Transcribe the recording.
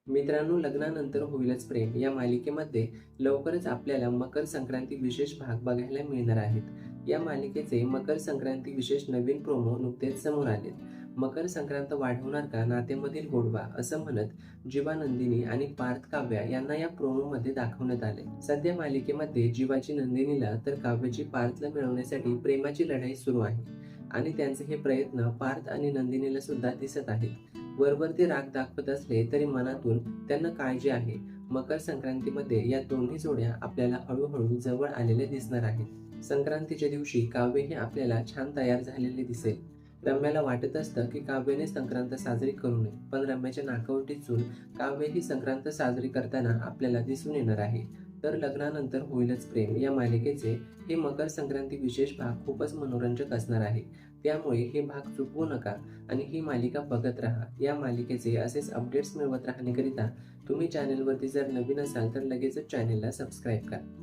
मित्रांनो, लग्नानंतर होईलच प्रेम या मालिकेमध्ये लवकरच आपल्याला मकर संक्रांती विशेष भाग बघायला मिळणार आहेत. या मालिकेचे मकर संक्रांती विशेष नवीन प्रोमो नुकतेच समोर आलेत. मकर संक्रांत वाढवणार का नात्यामधील गोडवा, असं म्हणत जीवा, नंदिनी आणि पार्थ काव्या यांना या प्रोमोमध्ये दाखवण्यात आले. सध्या मालिकेमध्ये जीवाची नंदिनीला तर काव्याची पार्थला मिळवण्यासाठी प्रेमाची लढाई सुरू आहे आणि त्यांचे हे प्रयत्न पार्थ आणि नंदिनीला सुद्धा दिसत आहेत. वरवर ते राग दाखवत असले तरी मनातून त्यांना काळजी आहे. मकर संक्रांतीमध्ये या दोन्ही जोड्या आपल्याला हळूहळू जवळ आलेल्या दिसणार आहेत. संक्रांतीच्या दिवशी काव्य हे आपल्याला छान तयार झालेले दिसेल. रम्याला वाटत असतं की काव्याने संक्रांत साजरी करू नये, पण रम्याच्या नाकावर टिचून काव्य ही संक्रांत साजरी करताना आपल्याला दिसून येणार आहे. तर लग्नानंतर होईलच प्रेम या मालिकेचे हे मकर संक्रांती विशेष भाग खूपच मनोरंजक असणार आहे. त्यामुळे हे भाग चुकवू नका आणि ही मालिका बघत राहा. या मालिकेचे असेच अपडेट्स मिळवत राहण्याकरिता तुम्ही चॅनेलवरती जर नवीन असाल तर लगेचच चॅनेलला सबस्क्राईब करा.